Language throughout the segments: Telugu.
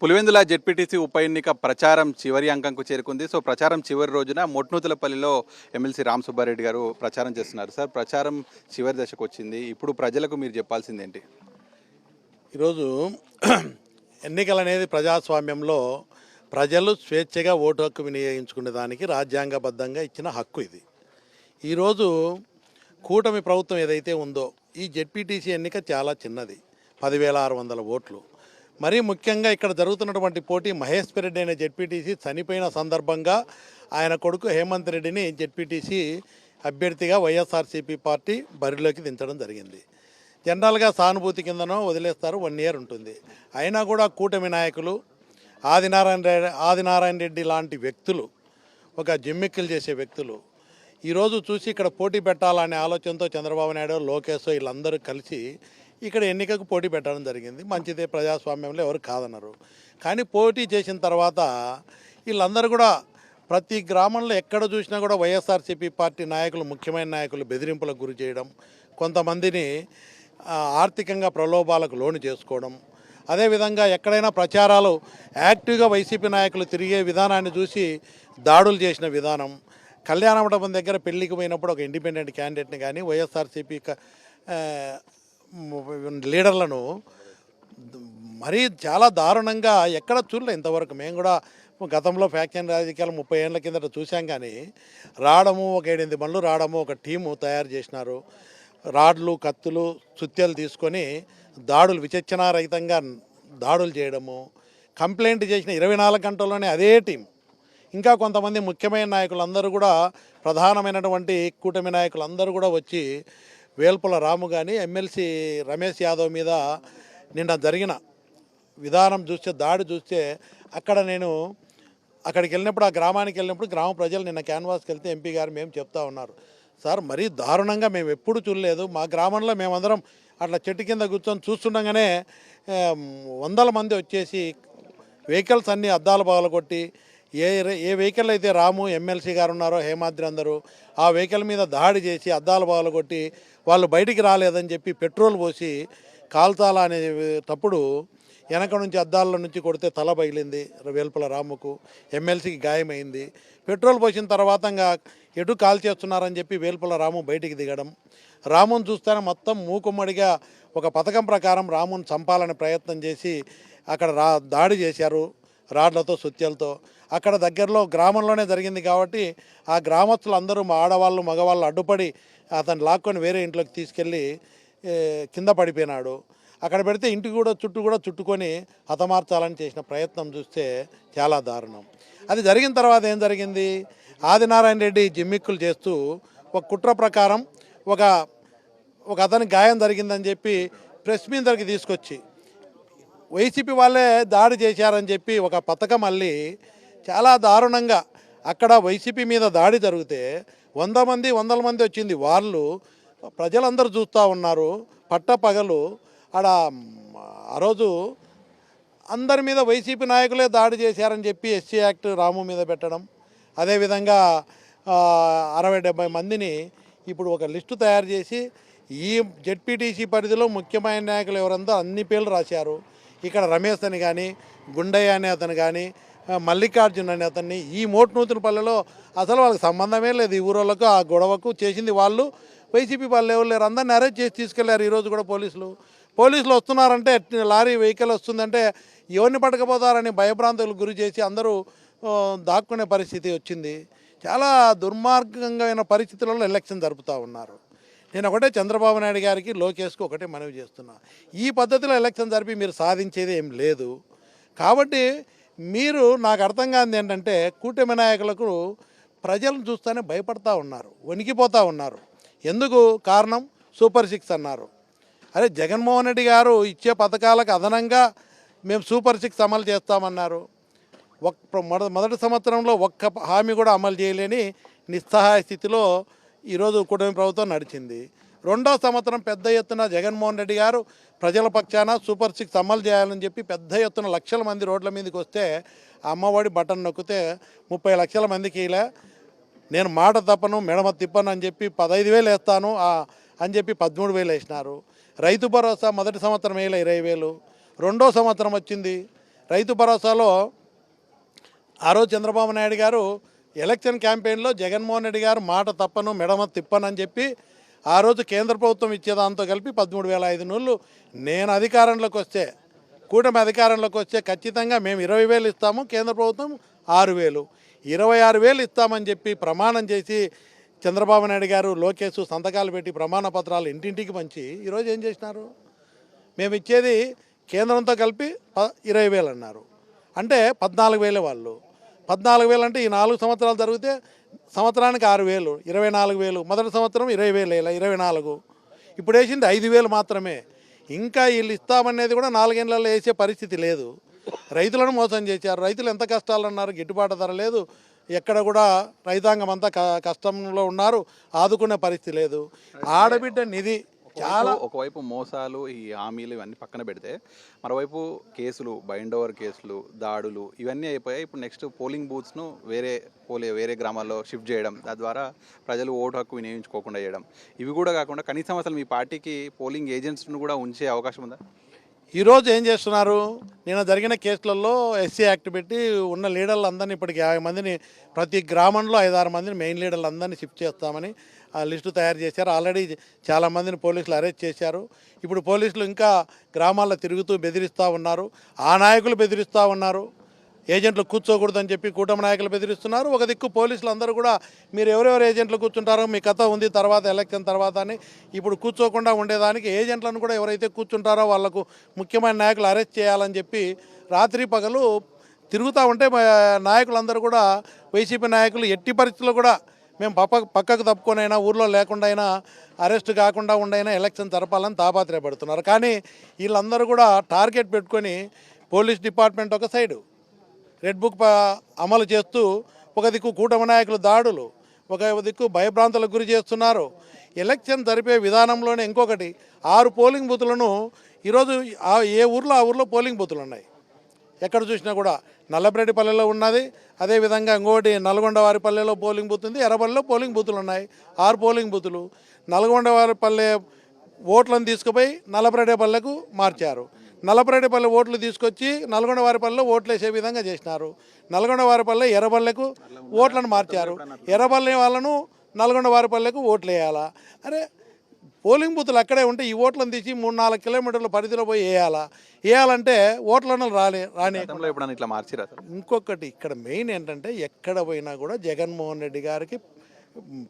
పులివెందుల జెడ్పీటీసీ ఉప ఎన్నిక ప్రచారం చివరి అంకంకు చేరుకుంది. సో ప్రచారం చివరి రోజున మొట్నూతులపల్లిలో ఎమ్మెల్సీ రామ్ సుబ్బారెడ్డి గారు ప్రచారం చేస్తున్నారు. సార్, ప్రచారం చివరి దశకు వచ్చింది. ఇప్పుడు ప్రజలకు మీరు చెప్పాల్సింది ఏంటి? ఈరోజు ఎన్నికలు అనేది ప్రజాస్వామ్యంలో ప్రజలు స్వేచ్ఛగా ఓటు హక్కు వినియోగించుకునే దానికి రాజ్యాంగబద్ధంగా ఇచ్చిన హక్కు ఇది. ఈరోజు కూటమి ప్రభుత్వం ఏదైతే ఉందో ఈ జెడ్పీటీసీ ఎన్నిక చాలా చిన్నది, 10,600 ఓట్లు. మరీ ముఖ్యంగా ఇక్కడ జరుగుతున్నటువంటి పోటీ మహేష్ రెడ్డి అనే జెడ్పీటీసీ చనిపోయిన సందర్భంగా ఆయన కొడుకు హేమంత్ రెడ్డిని జెడ్పీటీసీ అభ్యర్థిగా వైఎస్ఆర్సీపీ పార్టీ బరిలోకి దించడం జరిగింది. జనరల్గా సానుభూతి కిందనో వదిలేస్తారు, 1 ఇయర్ ఉంటుంది. అయినా కూడా కూటమి నాయకులు ఆదినారాయణ రెడ్డి లాంటి వ్యక్తులు, ఒక జిమ్మిక్కులు చేసే వ్యక్తులు ఈరోజు చూసి ఇక్కడ పోటీ పెట్టాలనే ఆలోచనతో చంద్రబాబు నాయుడు, లోకేష్ వీళ్ళందరూ కలిసి ఇక్కడ ఎన్నికకు పోటీ పెట్టడం జరిగింది. మంచిదే, ప్రజాస్వామ్యంలో ఎవరు కాదన్నారు. కానీ పోటీ చేసిన తర్వాత వీళ్ళందరూ కూడా ప్రతి గ్రామంలో ఎక్కడ చూసినా కూడా వైఎస్ఆర్సీపీ పార్టీ నాయకులు, ముఖ్యమైన నాయకులు బెదిరింపులకు గురి చేయడం, కొంతమందిని ఆర్థికంగా ప్రలోభాలకు లోను చేసుకోవడం, అదేవిధంగా ఎక్కడైనా ప్రచారాలు యాక్టివ్గా వైసీపీ నాయకులు తిరిగే విధానాన్ని చూసి దాడులు చేసిన విధానం, కళ్యాణ మండపం దగ్గర పెళ్లికి పోయినప్పుడు ఒక ఇండిపెండెంట్ క్యాండిడేట్ని కానీ వైఎస్ఆర్సీపీ లీడర్లను మరీ చాలా దారుణంగా ఎక్కడ చూడలే ఇంతవరకు. మేము కూడా గతంలో ఫ్యాక్షన్ రాజకీయాలు 30 ఏళ్ళ కిందట చూసాం. కానీ రావడము, ఒక 7-8 బండ్లు రావడము, ఒక టీము తయారు చేసినారు, రాడ్లు, కత్తులు, సుత్యలు తీసుకొని దాడులు, విచక్షణారహితంగా దాడులు చేయడము, కంప్లైంట్ చేసిన 24 గంటల్లోనే అదే టీం, ఇంకా కొంతమంది ముఖ్యమైన నాయకులందరూ కూడా, ప్రధానమైనటువంటి కూటమి నాయకులందరూ కూడా వచ్చి వేల్పుల రాము కానీ ఎమ్మెల్సీ రమేష్ యాదవ్ మీద నిన్న జరిగిన విధానం చూస్తే, దాడి చూస్తే, నేను అక్కడికి వెళ్ళినప్పుడు, ఆ గ్రామానికి వెళ్ళినప్పుడు గ్రామ ప్రజలు నిన్న క్యాన్వాస్కి వెళ్తే ఎంపీ గారు మేము చెప్తా ఉన్నారు, సార్ మరీ దారుణంగా మేము ఎప్పుడు చూడలేదు, మా గ్రామంలో మేమందరం అట్లా చెట్టు కింద కూర్చొని చూస్తుండగానే 100 మంది వచ్చేసి వెహికల్స్ అన్నీ అద్దాలు పగలగొట్టి, ఏ వెహికల్ అయితే రాము ఎమ్మెల్సీ గారు ఉన్నారో, హేమాద్రి అందరూ ఆ వెహికల్ మీద దాడి చేసి అద్దాలు పగలగొట్టి వాళ్ళు బయటికి రాలేదని చెప్పి పెట్రోల్ పోసి కాల్చాలా అనే తప్పుడు వెనక నుంచి అద్దాల నుంచి కొడితే తల పగిలింది వేల్పుల రాముకు, ఎమ్మెల్సీకి గాయమైంది. పెట్రోల్ పోసిన తర్వాత ఇంకా ఎటు కాల్ చేస్తున్నారని చెప్పి వేల్పుల రాము బయటికి దిగడం, రాముని చూస్తేనే మొత్తం మూకుమ్మడిగా ఒక పథకం ప్రకారం రాముని చంపాలనే ప్రయత్నం చేసి అక్కడ దాడి చేశారు రాడ్లతో, సుత్యలతో. అక్కడ దగ్గరలో గ్రామంలోనే జరిగింది కాబట్టి ఆ గ్రామస్తులు అందరూ, మా ఆడవాళ్ళు మగవాళ్ళు అడ్డుపడి అతను లాక్కొని వేరే ఇంట్లోకి తీసుకెళ్ళి కింద పడిపోయినాడు. అక్కడ పెడితే ఇంటి కూడా చుట్టుకొని హతమార్చాలని చేసిన ప్రయత్నం చూస్తే చాలా దారుణం. అది జరిగిన తర్వాత ఏం జరిగింది, ఆదినారాయణ రెడ్డి జిమ్మిక్కులు చేస్తూ ఒక కుట్ర ప్రకారం ఒక అతనికి గాయం జరిగిందని చెప్పి ప్రెస్ మీదకి తీసుకొచ్చి వైసీపీ వాళ్ళే దాడి చేశారని చెప్పి ఒక పథకం అల్లి చాలా దారుణంగా అక్కడ వైసీపీ మీద దాడి జరిగితే 100 మంది వచ్చింది. వాళ్ళు ప్రజలందరూ చూస్తూ ఉన్నారు, పట్టపగలు ఆడ ఆ రోజు అందరి మీద వైసీపీ నాయకులే దాడి చేశారని చెప్పి ఎస్సీ యాక్ట్ రాము మీద పెట్టడం, అదేవిధంగా 60-70 మందిని ఇప్పుడు ఒక లిస్టు తయారు చేసి ఈ జెడ్పీటీసీ పరిధిలో ముఖ్యమైన నాయకులు ఎవరందో అన్ని పేర్లు రాశారు. ఇక్కడ రమేష్ అని కానీ, గుండయ్య అనే అతను కానీ, మల్లికార్జున్ అనే అతన్ని, ఈ మోట్నూతులపల్లిలో అసలు వాళ్ళకి సంబంధమే లేదు, ఈ ఊరోళ్ళకు ఆ గొడవకు చేసింది వాళ్ళు, వైసీపీ వాళ్ళు ఎవరు లేరు, అందరిని అరెస్ట్ చేసి తీసుకెళ్లారు. ఈరోజు కూడా పోలీసులు వస్తున్నారంటే, లారీ వెహికల్ వస్తుందంటే ఎవరిని పట్టకపోతారని భయభ్రాంతులకు గురి చేసి అందరూ దాక్కునే పరిస్థితి వచ్చింది. చాలా దుర్మార్గమైన పరిస్థితులలో ఎలక్షన్ జరుపుతూ ఉన్నారు. నేను ఒకటే చంద్రబాబు నాయుడు గారికి, లోకేష్కి ఒకటే మనవి చేస్తున్నా, ఈ పద్ధతిలో ఎలక్షన్ జరిపి మీరు సాధించేది ఏం లేదు. కాబట్టి మీరు, నాకు అర్థం కానిది ఏంటంటే, కూటమి నాయకులకు ప్రజలను చూస్తూనే భయపడతా ఉన్నారు, వణికిపోతూ ఉన్నారు. ఎందుకు కారణం, సూపర్ 6 అన్నారు. అరే, జగన్మోహన్ రెడ్డి గారు ఇచ్చే పథకాలకు అదనంగా మేము సూపర్ 6 అమలు చేస్తామన్నారు. మొదటి సంవత్సరంలో ఒక్క హామీ కూడా అమలు చేయలేని నిస్సహాయ స్థితిలో ఈరోజు కూటమి ప్రభుత్వం నడిచింది. 2వ సంవత్సరం పెద్ద ఎత్తున జగన్మోహన్ రెడ్డి గారు ప్రజల పక్షాన సూపర్ 6 అమలు చేయాలని చెప్పి పెద్ద ఎత్తున లక్షల మంది రోడ్ల మీదకి వస్తే, అమ్మఒడి బటన్ నొక్కితే 30 లక్షల మందికి ఇలా నేను మాట తప్పను, మెడమ తిప్పను అని చెప్పి 15,000 వేస్తాను అని చెప్పి 13,000 వేసినారు. రైతు భరోసా మొదటి సంవత్సరం వేల 20,000, రెండో సంవత్సరం వచ్చింది రైతు భరోసాలో ఆ రోజు చంద్రబాబు నాయుడు గారు ఎలక్షన్ క్యాంపెయిన్లో జగన్మోహన్ రెడ్డి గారు మాట తప్పను మెడమ తిప్పనని చెప్పి ఆ రోజు కేంద్ర ప్రభుత్వం ఇచ్చేదాంతో కలిపి 13,500 నేను అధికారంలోకి వస్తే కూటమి అధికారంలోకి వస్తే ఖచ్చితంగా మేము 20,000 ఇస్తాము, కేంద్ర ప్రభుత్వం 6,000, 26,000 ఇస్తామని చెప్పి ప్రమాణం చేసి చంద్రబాబు నాయుడు గారు లోకేష్ సంతకాలు పెట్టి ప్రమాణ పత్రాలు ఇంటింటికి పంచి ఈరోజు ఏం చేసినారు? మేము ఇచ్చేది కేంద్రంతో కలిపి 20,000 అన్నారు. అంటే 14,000 వాళ్ళు. 14,000 అంటే ఈ 4 సంవత్సరాలు జరిగితే సంవత్సరానికి 6,000, 24,000. మొదటి సంవత్సరం 20,000, 24. ఇప్పుడు వేసింది 5,000 మాత్రమే. ఇంకా వీళ్ళు ఇస్తామనేది కూడా 4 ఏళ్లలో వేసే పరిస్థితి లేదు. రైతులను మోసం చేశారు. రైతులు ఎంత కష్టాలు అన్నారు, గిట్టుబాటు ధర లేదు, ఎక్కడ కూడా రైతాంగం అంతా కష్టంలో ఉన్నారు, ఆదుకునే పరిస్థితి లేదు. ఆడబిడ్డ నిధి చాలా ఒకవైపు మోసాలు, ఈ హామీలు ఇవన్నీ పక్కన పెడితే మరోవైపు కేసులు, బైండ్ ఓవర్ కేసులు, దాడులు ఇవన్నీ అయిపోయాయి. ఇప్పుడు నెక్స్ట్ పోలింగ్ బూత్స్ను వేరే గ్రామాల్లో షిఫ్ట్ చేయడం, తద్వారా ప్రజలు ఓటు హక్కు వినియోగించుకోకుండా చేయడం, ఇవి కూడా కాకుండా కనీసం అసలు మీ పార్టీకి పోలింగ్ ఏజెంట్స్ను కూడా ఉంచే అవకాశం ఉందా? ఈరోజు ఏం చేస్తున్నారు? నిన్న జరిగిన కేసులలో ఎస్సీ యాక్ట్ పెట్టి ఉన్న లీడర్లు అందరినీ ఇప్పటికి 50 మందిని ప్రతి గ్రామంలో 5-6 మందిని మెయిన్ లీడర్లు అందరినీ షిఫ్ట్ చేస్తామని ఆ లిస్టు తయారు చేశారు. ఆల్రెడీ చాలామందిని పోలీసులు అరెస్ట్ చేశారు. ఇప్పుడు పోలీసులు ఇంకా గ్రామాల్లో తిరుగుతూ బెదిరిస్తూ ఉన్నారు. ఆ నాయకులు బెదిరిస్తూ ఉన్నారు, ఏజెంట్లు కూర్చోకూడదని చెప్పి కూటమి నాయకులు బెదిరిస్తున్నారు. ఒక దిక్కు పోలీసులు అందరూ కూడా మీరు ఎవరెవరు ఏజెంట్లు కూర్చుంటారో మీ కథ ఉంది తర్వాత ఎలక్షన్ తర్వాత అని ఇప్పుడు కూర్చోకుండా ఉండేదానికి ఏజెంట్లను కూడా ఎవరైతే కూర్చుంటారో వాళ్లకు ముఖ్యమైన నాయకులు అరెస్ట్ చేయాలని చెప్పి రాత్రి పగలు తిరుగుతూ ఉంటే నాయకులందరూ కూడా వైసీపీ నాయకులు ఎట్టి పరిస్థితుల్లో కూడా మేము పక్కకు తప్పుకొనైనా ఊర్లో లేకుండా అయినా అరెస్ట్ కాకుండా ఉండైనా ఎలక్షన్ జరపాలని తాపాత్రయపడుతున్నారు. కానీ వీళ్ళందరూ కూడా టార్గెట్ పెట్టుకొని పోలీస్ డిపార్ట్మెంట్ ఒక సైడు రెడ్ బుక్ అమలు చేస్తూ ఒక దిక్కు కూటమి నాయకులు దాడులు, ఒక దిక్కు భయభ్రాంతులకు గురి చేస్తున్నారు. ఎలక్షన్ జరిపే విధానంలోనే ఇంకొకటి 6 పోలింగ్ బూతులను ఈరోజు ఏ ఊర్లో ఆ ఊర్లో పోలింగ్ బూతులు ఉన్నాయి. ఎక్కడ చూసినా కూడా నల్లబ్రెడ్డిపల్లెలో ఉన్నది, అదేవిధంగా ఇంకోటి నల్గొండవారిపల్లెలో పోలింగ్ బూత్ ఉంది, ఎర్రబల్లిలో పోలింగ్ బూతులు ఉన్నాయి. 6 పోలింగ్ బూతులు. నల్గొండవారిపల్లె ఓట్లను తీసుకుపోయి నల్లబ్రెడ్డిపల్లెకు మార్చారు. నల్లబ్రెడ్డిపల్లె ఓట్లు తీసుకొచ్చి నల్గొండవారిపల్లెలో ఓట్లు వేసే విధంగా చేసినారు. నల్గొండవారిపల్లె ఎర్రబల్లెకు ఓట్లను మార్చారు. ఎర్రబల్లె వాళ్ళను నల్గొండవారిపల్లెకు ఓట్లు వేయాలా? అరే పోలింగ్ బూతులు అక్కడే ఉంటే ఈ ఓట్లను తీసి 3-4 కిలోమీటర్ల పరిధిలో పోయి వేయాలంటే ఓట్లను రాని. ఇట్లా మార్చిరా? ఇంకొకటి ఇక్కడ మెయిన్ ఏంటంటే ఎక్కడ పోయినా కూడా జగన్మోహన్ రెడ్డి గారికి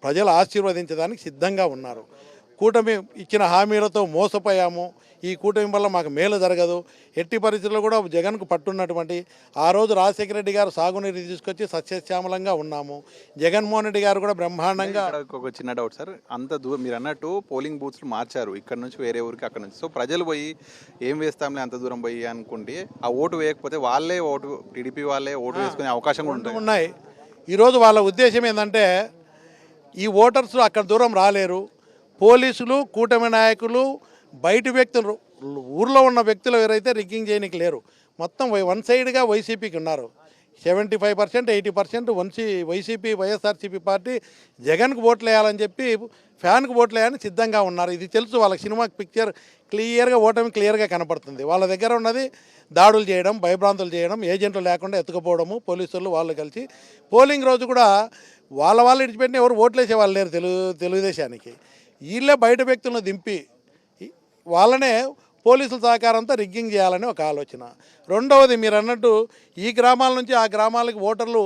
ప్రజలు ఆశీర్వదించడానికి సిద్ధంగా ఉన్నారు. కూటమి ఇచ్చిన హామీలతో మోసపోయాము, ఈ కూటమి వల్ల మాకు మేలు జరగదు, ఎట్టి పరిస్థితుల్లో కూడా జగన్కు పట్టున్నటువంటి ఆ రోజు రాజశేఖర రెడ్డి గారు సాగునీరు తీసుకొచ్చి సస్యశ్యామలంగా ఉన్నాము. జగన్మోహన్ రెడ్డి గారు కూడా బ్రహ్మాండంగా. ఒక చిన్న డౌట్ సార్, అంత దూరం మీరు అన్నట్టు పోలింగ్ బూత్స్లు మార్చారు ఇక్కడ నుంచి వేరే ఊరికి అక్కడ నుంచి. సో ప్రజలు పోయి ఏం వేస్తాంలే అంత దూరం పోయి అనుకుంటే ఆ ఓటు వేయకపోతే వాళ్ళే టీడీపీ వాళ్ళే ఓటు వేసుకునే అవకాశం కూడా ఉన్నాయి. ఈరోజు వాళ్ళ ఉద్దేశం ఏంటంటే ఈ ఓటర్స్ అక్కడ దూరం రాలేరు, పోలీసులు కూటమి నాయకులు బయట వ్యక్తులు ఊర్లో ఉన్న వ్యక్తులు ఎవరైతే రిగ్గింగ్ చేయడానికి లేరు, మొత్తం వన్ సైడ్గా వైసీపీకి ఉన్నారు. 75%, 80% వైసీపీ వైఎస్ఆర్సీపీ పార్టీ జగన్కు ఓట్లు వేయాలని చెప్పి ఫ్యాన్కు ఓట్లు వేయాలని సిద్ధంగా ఉన్నారు. ఇది తెలుసు వాళ్ళకి. సినిమా పిక్చర్ క్లియర్గా ఓటమి క్లియర్గా కనపడుతుంది. వాళ్ళ దగ్గర ఉన్నది దాడులు చేయడం, భయభ్రాంతులు చేయడం, ఏజెంట్లు లేకుండా ఎత్తుకుపోవడము, పోలీసులు వాళ్ళు కలిసి. పోలింగ్ రోజు కూడా వాళ్ళు ఇడిచిపెట్టిన ఎవరు ఓట్లు వేసే వాళ్ళు లేరు తెలుగుదేశానికి. వీళ్ళే బయట వ్యక్తులను దింపి వాళ్ళనే పోలీసుల సహకారంతో రిగ్గింగ్ చేయాలని ఒక ఆలోచన. రెండవది మీరు అన్నట్టు ఈ గ్రామాల నుంచి ఆ గ్రామాలకు ఓటర్లు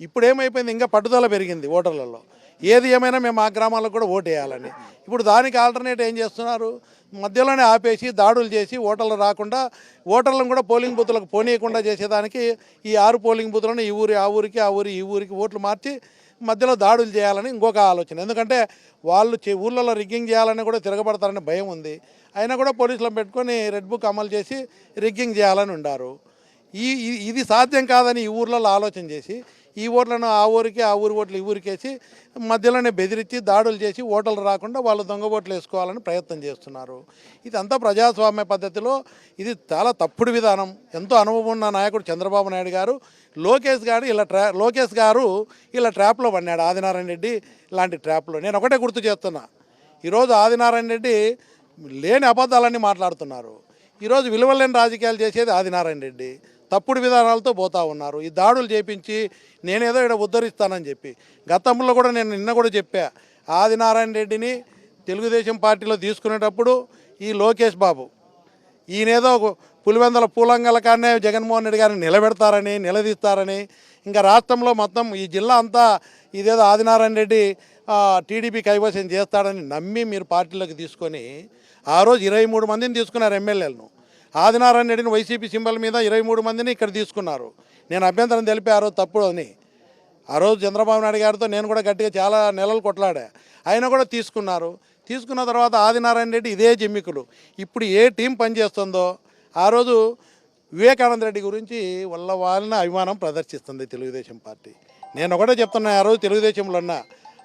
ఇప్పుడు ఏమైపోయింది, ఇంకా పట్టుదల పెరిగింది ఓటర్లలో. ఏది ఏమైనా మేము ఆ గ్రామాలకు కూడా ఓటు వేయాలని. ఇప్పుడు దానికి ఆల్టర్నేట్ ఏం చేస్తున్నారు? మధ్యలోనే ఆపేసి దాడులు చేసి ఓటర్లు రాకుండా, ఓటర్లను కూడా పోలింగ్ బూతులకు పోనీయకుండా చేసేదానికి ఈ 6 పోలింగ్ బూతులను ఈ ఊరి ఆ ఊరికి, ఆ ఊరి ఈ ఊరికి ఓట్లు మార్చి మధ్యలో దాడులు చేయాలని ఇంకొక ఆలోచన. ఎందుకంటే వాళ్ళు ఊళ్ళలో రిగ్గింగ్ చేయాలని కూడా తిరగబడతారనే భయం ఉంది. అయినా కూడా పోలీసులను పెట్టుకొని రెడ్ బుక్ అమలు చేసి రిగ్గింగ్ చేయాలని ఉండారు. ఇది సాధ్యం కాదని ఈ ఊర్లలో ఆలోచన చేసి ఈ ఓట్లను ఆ ఊరికి, ఆ ఊరి ఓట్లు ఈ ఊరికేసి మధ్యలోనే బెదిరించి దాడులు చేసి ఓటర్లు రాకుండా వాళ్ళు దొంగ ఓట్లు వేసుకోవాలని ప్రయత్నం చేస్తున్నారు. ఇదంతా ప్రజాస్వామ్య పద్ధతిలో ఇది చాలా తప్పుడు విధానం. ఎంతో అనుభవం ఉన్న నాయకుడు చంద్రబాబు నాయుడు గారు, లోకేష్ గారు ఇలా ట్రాప్లో పడినాడు. ఆదినారాయణ రెడ్డి ఇలాంటి ట్రాప్లో. నేను ఒకటే గుర్తు చేస్తున్నా, ఈరోజు ఆదినారాయణ రెడ్డి లేని అబద్ధాలన్నీ మాట్లాడుతున్నారు. ఈరోజు విలువలేని రాజకీయాలు చేసేది ఆదినారాయణ రెడ్డి. తప్పుడు విధానాలతో పోతా ఉన్నారు. ఈ దాడులు చేపించి నేనేదో ఇక్కడ ఉద్ధరిస్తానని చెప్పి గతంలో కూడా నేను నిన్న కూడా చెప్పా, ఆదినారాయణ రెడ్డిని తెలుగుదేశం పార్టీలో తీసుకునేటప్పుడు ఈ లోకేష్ బాబు ఈయనేదో పులివెందల పూలంగల కాడనే జగన్మోహన్ రెడ్డి గారిని నిలబెడతారని నిలదీస్తారని, ఇంకా రాష్ట్రంలో మొత్తం ఈ జిల్లా అంతా ఇదేదో ఆదినారాయణ రెడ్డి టీడీపీ కైవసం చేస్తాడని నమ్మి మీరు పార్టీలోకి తీసుకొని ఆ రోజు 23 మందిని తీసుకున్నారు ఎమ్మెల్యేలను. ఆదినారాయణ రెడ్డిని వైసీపీ సింబల్ మీద 23 మందిని ఇక్కడ తీసుకున్నారు. నేను అభ్యంతరం తెలిపి ఆ రోజు తప్పుడు అని. ఆ రోజు చంద్రబాబు నాయుడు గారితో నేను కూడా గట్టిగా చాలా నెలలు కొట్లాడా, ఆయన కూడా తీసుకున్నారు. తీసుకున్న తర్వాత ఆదినారాయణ రెడ్డి ఇదే జిమ్మికులు. ఇప్పుడు ఏ టీం పనిచేస్తుందో ఆ రోజు వివేకానంద రెడ్డి గురించి వాళ్ళ అభిమానం ప్రదర్శిస్తుంది తెలుగుదేశం పార్టీ. నేను ఒకటే చెప్తున్నా, ఆ రోజు తెలుగుదేశంలో ఉన్నా,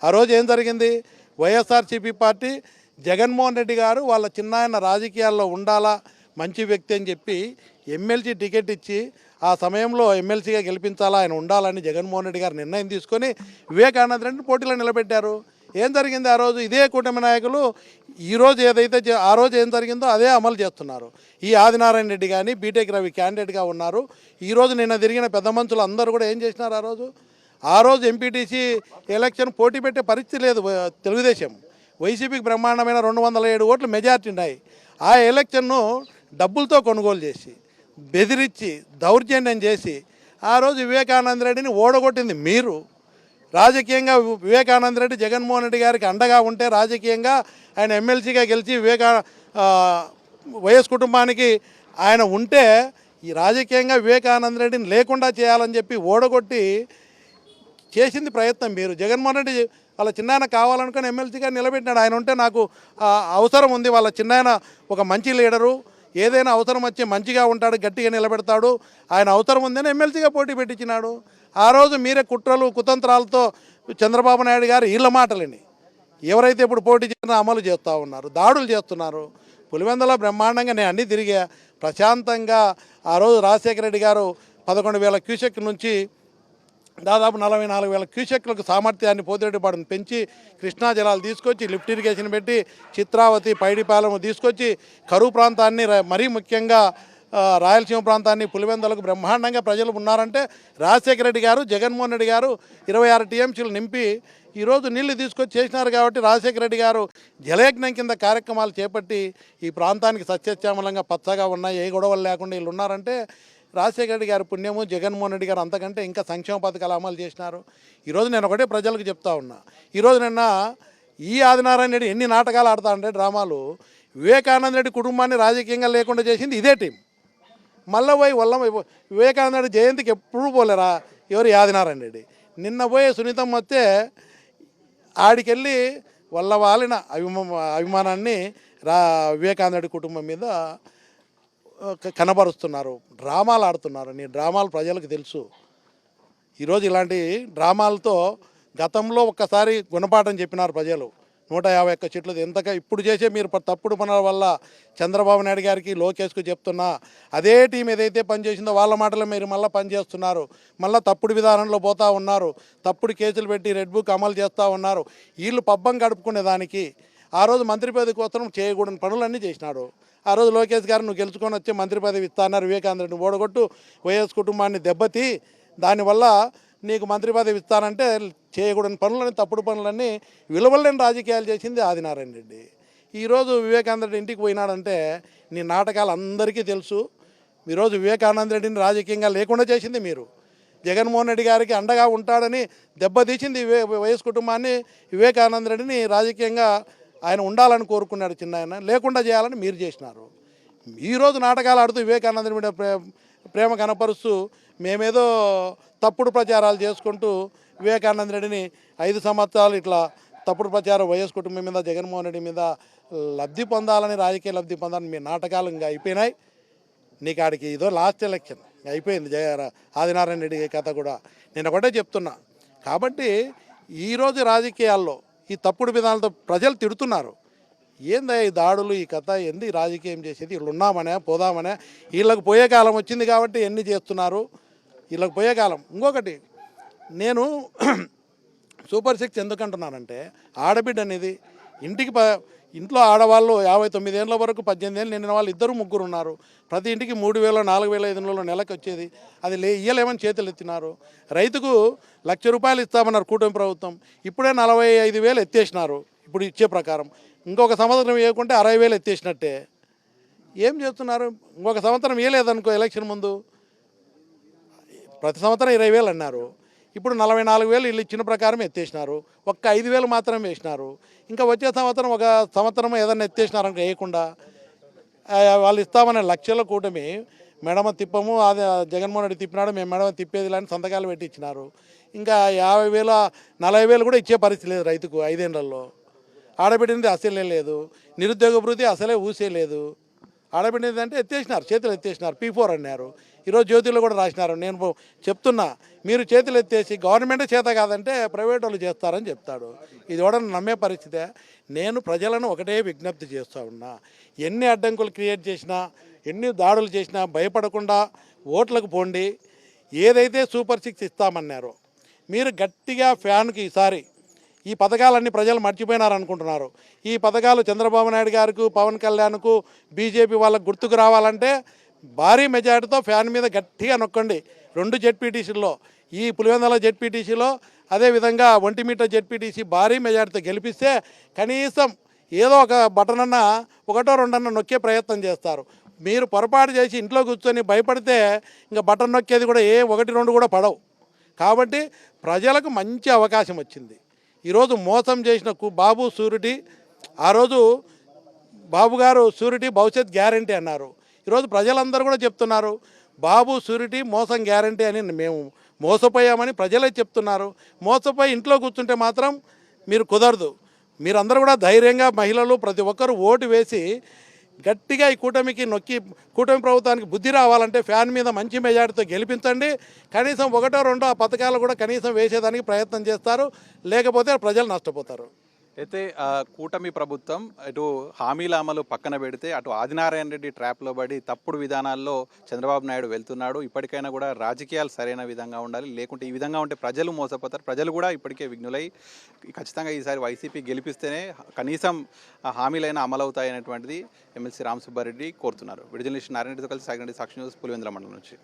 ఆ రోజు ఏం జరిగింది, వైఎస్ఆర్సీపీ పార్టీ జగన్మోహన్ రెడ్డి గారు వాళ్ళ చిన్నాయన రాజకీయాల్లో ఉండాలా, మంచి వ్యక్తి అని చెప్పి ఎమ్మెల్సీ టికెట్ ఇచ్చి ఆ సమయంలో ఎమ్మెల్సీగా గెలిపించాలా, ఆయన ఉండాలని జగన్మోహన్ రెడ్డి గారు నిర్ణయం తీసుకొని వివేకానంద రెడ్డిని పోటీలో నిలబెట్టారు. ఏం జరిగింది ఆ రోజు, ఇదే కూటమి నాయకులు ఈరోజు ఏదైతే ఆ రోజు ఏం జరిగిందో అదే అమలు చేస్తున్నారు. ఈ ఆదినారాయణ రెడ్డి కానీ బీటెక్ రవి క్యాండిడేట్గా ఉన్నారు. ఈరోజు నిన్న తిరిగిన పెద్ద మనుషులు అందరూ కూడా ఏం చేసినారు, ఆ రోజు ఎంపీటీసీ ఎలక్షన్ పోటీ పెట్టే పరిస్థితి లేదు తెలుగుదేశం. వైసీపీకి బ్రహ్మాండమైన 207 ఓట్లు మెజార్టీ ఉన్నాయి. ఆ ఎలక్షన్ను డబ్బులతో కొనుగోలు చేసి బెదిరించి దౌర్జన్యం చేసి ఆ రోజు వివేకానంద రెడ్డిని ఓడగొట్టింది మీరు. రాజకీయంగా వివేకానంద రెడ్డి జగన్మోహన్ రెడ్డి గారికి అండగా ఉంటే రాజకీయంగా ఆయన ఎమ్మెల్సీగా గెలిచి వైఎస్ కుటుంబానికి ఆయన ఉంటే ఈ రాజకీయంగా వివేకానంద రెడ్డిని లేకుండా చేయాలని చెప్పి ఓడగొట్టి చేసింది ప్రయత్నం మీరు. జగన్మోహన్ రెడ్డి వాళ్ళ చిన్నాయన కావాలనుకుని ఎమ్మెల్సీగా నిలబెట్టినాడు. ఆయన ఉంటే నాకు అవసరం ఉంది, వాళ్ళ చిన్నాయన ఒక మంచి లీడరు, ఏదైనా అవసరం వచ్చి మంచిగా ఉంటాడు, గట్టిగా నిలబెడతాడు, ఆయన అవసరం ఉందని ఎమ్మెల్సీగా పోటీ పెట్టించినాడు. ఆ రోజు మీరే కుట్రలు కుతంత్రాలతో చంద్రబాబు నాయుడు గారు వీళ్ళ మాటలని ఎవరైతే ఇప్పుడు పోటీ చేసినా అమలు చేస్తూ ఉన్నారు, దాడులు చేస్తున్నారు. పులివెందుల బ్రహ్మాండంగా నేను అన్నీ తిరిగా ప్రశాంతంగా. ఆ రోజు రాజశేఖర రెడ్డి గారు 11,000 క్యూసెక్ నుంచి దాదాపు 44,000 క్యూసెక్లకు సామర్థ్యాన్ని పోతిరెడ్డిపాడును పెంచి కృష్ణా జలాలు తీసుకొచ్చి లిఫ్ట్ ఇరిగేషన్ పెట్టి చిత్రావతి పైడిపాలెం తీసుకొచ్చి కరువు ప్రాంతాన్ని మరీ ముఖ్యంగా రాయలసీమ ప్రాంతాన్ని పులివెందులకు బ్రహ్మాండంగా ప్రజలు ఉన్నారంటే రాజశేఖర రెడ్డి గారు జగన్మోహన్ రెడ్డి గారు 26 టీఎంసీలు నింపి ఈరోజు నీళ్లు తీసుకొచ్చి చేసినారు. కాబట్టి రాజశేఖర రెడ్డి గారు జలయజ్ఞం కింద కార్యక్రమాలు చేపట్టి ఈ ప్రాంతానికి సస్యశ్యామలంగా పచ్చగా ఉన్నాయి, ఏ గొడవలు లేకుండా వీళ్ళు ఉన్నారంటే రాజశేఖర రెడ్డి గారి పుణ్యము. జగన్మోహన్ రెడ్డి గారు అంతకంటే ఇంకా సంక్షేమ పథకాలు అమలు చేసినారు. ఈరోజు నేను ఒకటే ప్రజలకు చెప్తా ఉన్నా, ఈరోజు నిన్న ఈ ఆదినారాయణ రెడ్డి ఎన్ని నాటకాలు ఆడుతా ఉంటే డ్రామాలు, వివేకానంద రెడ్డి కుటుంబాన్ని రాజకీయంగా లేకుండా చేసింది ఇదే టీం. మళ్ళీ పోయి వివేకానంద రెడ్డి జయంతికి ఎప్పుడు పోలేరా ఎవరు ఆదినారాయణ రెడ్డి. నిన్న పోయి సునీతమ్మ వస్తే ఆడికెళ్ళి వాళ్ళ అభిమానాన్ని వివేకానంద రెడ్డి కుటుంబం మీద కనబరుస్తున్నారు, డ్రామాలు ఆడుతున్నారు. నీ డ్రామాలు ప్రజలకు తెలుసు. ఈరోజు ఇలాంటి డ్రామాలతో గతంలో ఒక్కసారి గుణపాఠం చెప్పినారు ప్రజలు. 151 సీట్లు ఎంతగా ఇప్పుడు చేసే మీరు తప్పుడు పనుల వల్ల చంద్రబాబు నాయుడు గారికి లోకేష్కు చెప్తున్నా, అదే టీం ఏదైతే పనిచేసిందో వాళ్ళ మాటలు మీరు మళ్ళీ పనిచేస్తున్నారు. మళ్ళీ తప్పుడు విధానంలో పోతూ ఉన్నారు, తప్పుడు కేసులు పెట్టి రెడ్ బుక్ అమలు చేస్తూ ఉన్నారు. వీళ్ళు పబ్బం గడుపుకునే దానికి ఆ రోజు మంత్రి పదవి కోసం చేయకూడని పనులన్నీ చేసినాడు. ఆ రోజు లోకేష్ గారు నువ్వు గెలుచుకొని వచ్చి మంత్రి పదవి ఇస్తాన్నారు, వివేకానంద రెడ్డిని ఓడగొట్టు వైఎస్ కుటుంబాన్ని దెబ్బతి దానివల్ల నీకు మంత్రి పదవి ఇస్తానంటే చేయకూడని పనులని తప్పుడు పనులన్నీ విలువలేని రాజకీయాలు చేసింది ఆదినారాయణ రెడ్డి. ఈరోజు వివేకానంద రెడ్డి ఇంటికి పోయినాడంటే నీ నాటకాలు అందరికీ తెలుసు. ఈరోజు వివేకానంద రెడ్డిని రాజకీయంగా లేకుండా చేసింది మీరు. జగన్మోహన్ రెడ్డి గారికి అండగా ఉంటాడని దెబ్బతీసింది వైఎస్ కుటుంబాన్ని. వివేకానంద రెడ్డిని రాజకీయంగా ఆయన ఉండాలని కోరుకున్నాడు చిన్న ఆయన, లేకుండా చేయాలని మీరు చేసినారు. ఈరోజు నాటకాలు ఆడుతూ వివేకానంద మీద ప్రేమ కనపరుస్తూ మేమేదో తప్పుడు ప్రచారాలు చేసుకుంటూ వివేకానంద రెడ్డిని 5 సంవత్సరాలు ఇట్లా తప్పుడు ప్రచారం వైఎస్ కుటుంబం మీద జగన్మోహన్ రెడ్డి మీద లబ్ధి పొందాలని, రాజకీయ లబ్ధి పొందాలని మీ నాటకాలు ఇంకా అయిపోయినాయి. నీకు ఆడికి ఇదో లాస్ట్ ఎలక్షన్ అయిపోయింది ఆదినారాయణ రెడ్డి కథ కూడా. నేను ఒకటే చెప్తున్నా. కాబట్టి ఈరోజు రాజకీయాల్లో ఈ తప్పుడు విధానాలతో ప్రజలు తిడుతున్నారు. ఏందా ఈ దాడులు, ఈ కథ ఏంది, రాజకీయం చేసేది? వీళ్ళు ఉన్నామనే పోదామనే, వీళ్ళకి పోయే కాలం వచ్చింది కాబట్టి ఎన్ని చేస్తున్నారు, వీళ్ళకి పోయే కాలం. ఇంకొకటి నేను సూపర్ 6 ఎందుకంటున్నానంటే ఆడబిడ్డ అనేది ఇంట్లో ఆడవాళ్ళు 59 ఏళ్ళ వరకు 18 ఏళ్ళు నిండిన వాళ్ళు ఇద్దరు ముగ్గురు ఉన్నారు. ప్రతి ఇంటికి 3,000 4,500 నెలకు వచ్చేది. అది ఇయ్యలేమని చేతులు ఎత్తినారు. రైతుకు ₹1,00,000 ఇస్తామన్నారు కూటమి ప్రభుత్వం. ఇప్పుడే 45,000 ఎత్తేసినారు ఇప్పుడు ఇచ్చే ప్రకారం. ఇంకొక సంవత్సరం ఇవ్వకుంటే 60,000 ఎత్తేసినట్టే. ఏం చేస్తున్నారు? ఇంకొక సంవత్సరం ఇవ్వలేదనుకో ఎలక్షన్ ముందు ప్రతి సంవత్సరం 20,000 అన్నారు. ఇప్పుడు 44,000 వీళ్ళు ఇచ్చిన ప్రకారం ఎత్తేసినారు. ఒక్క 5,000 మాత్రమే వేసినారు. ఇంకా వచ్చే సంవత్సరం ఒక సంవత్సరం ఏదన్నా ఎత్తేసినారనుకో వేయకుండా వాళ్ళు ఇస్తామనే లక్షల కూటమి మెడమ తిప్పము. అది జగన్మోహన్ రెడ్డి తిప్పినాడు, మేము మెడమ తిప్పేది లాంటి సంతకాలు పెట్టి ఇచ్చినారు. ఇంకా 50,000 40,000 కూడా ఇచ్చే పరిస్థితి లేదు రైతుకు 5 ఏళ్లలో. ఆడబిడ్డింది అసలే లేదు. నిరుద్యోగ భృతి అసలే ఊసే లేదు. ఆడబిడ్డది అంటే ఎత్తేసినారు, చేతులు ఎత్తేసినారు. P4 అన్నారు. ఈరోజు జ్యోతిలో కూడా రాసినారు. నేను చెప్తున్నా, మీరు చేతులు ఎత్తేసి గవర్నమెంటే చేత కాదంటే ప్రైవేట్ వాళ్ళు చేస్తారని చెప్తాడు. ఇది కూడా నమ్మే పరిస్థితే. నేను ప్రజలను ఒకటే విజ్ఞప్తి చేస్తూ ఉన్నా, ఎన్ని అడ్డంకులు క్రియేట్ చేసినా, ఎన్ని దాడులు చేసినా భయపడకుండా ఓట్లకు పోండి. ఏదైతే సూపర్ 6 ఇస్తామన్నారో మీరు గట్టిగా ఫ్యాన్కి ఈసారి ఈ పథకాలన్నీ ప్రజలు మర్చిపోయినారనుకుంటున్నారు. ఈ పథకాలు చంద్రబాబు నాయుడు గారికి, పవన్ కళ్యాణ్కు, బీజేపీ వాళ్ళకు గుర్తుకు రావాలంటే భారీ మెజార్టీతో ఫ్యాన్ మీద గట్టిగా నొక్కండి. 2 జెడ్పీటీసీల్లో, ఈ పులివెందుల జెడ్పీటీసీలో, అదేవిధంగా ఒంటిమిట్ట జెడ్పీటీసీ భారీ మెజార్టీతో గెలిపిస్తే కనీసం ఏదో ఒక బటన్ అన్న ఒకటో రెండన్న నొక్కే ప్రయత్నం చేస్తారు. మీరు పొరపాటు చేసి ఇంట్లో కూర్చొని భయపడితే ఇంకా బటన్ నొక్కేది కూడా 1 2 కూడా పడవు. కాబట్టి ప్రజలకు మంచి అవకాశం వచ్చింది. ఈరోజు మోసం చేసిన బాబు షూరిటీ, ఆ రోజు బాబు గారు షూరిటీ భవిష్యత్ గ్యారంటీ అన్నారు. ఈరోజు ప్రజలందరూ కూడా చెప్తున్నారు బాబు షూరిటీ మోసం గ్యారంటీ అని. మేము మోసపోయామని ప్రజలే చెప్తున్నారు. మోసపోయి ఇంట్లో కూర్చుంటే మాత్రం మీరు కుదరదు. మీరందరూ కూడా ధైర్యంగా మహిళలు ప్రతి ఒక్కరు ఓటు వేసి గట్టిగా ఈ కూటమికి నొక్కి కూటమి ప్రభుత్వానికి బుద్ధి రావాలంటే ఫ్యాన్ మీద మంచి మెజార్టీతో గెలిపించండి. కనీసం 1 2 ఆ పథకాలు కూడా కనీసం వేసేదానికి ప్రయత్నం చేస్తారు. లేకపోతే ప్రజలు నష్టపోతారు. అయితే కూటమి ప్రభుత్వం ఇటు హామీల అమలు పక్కన పెడితే అటు ఆదినారాయణ రెడ్డి ట్రాప్లో పడి తప్పుడు విధానాల్లో చంద్రబాబు నాయుడు వెళ్తున్నాడు. ఇప్పటికైనా కూడా రాజకీయాలు సరైన విధంగా ఉండాలి, లేకుంటే ఈ విధంగా ఉంటే ప్రజలు మోసపోతారు. ప్రజలు కూడా ఇప్పటికే విఘ్నులై ఖచ్చితంగా ఈసారి వైసీపీ గెలిపిస్తేనే కనీసం హామీలైనా అమలు అవుతాయనేటువంటిది ఎమ్మెల్సీ రామసుబ్బారెడ్డి కోరుతున్నారు. విడుదల నారాయణ రెడ్డితో కలిసి సాక్షి న్యూస్ పులివెందుల మండలం నుంచి.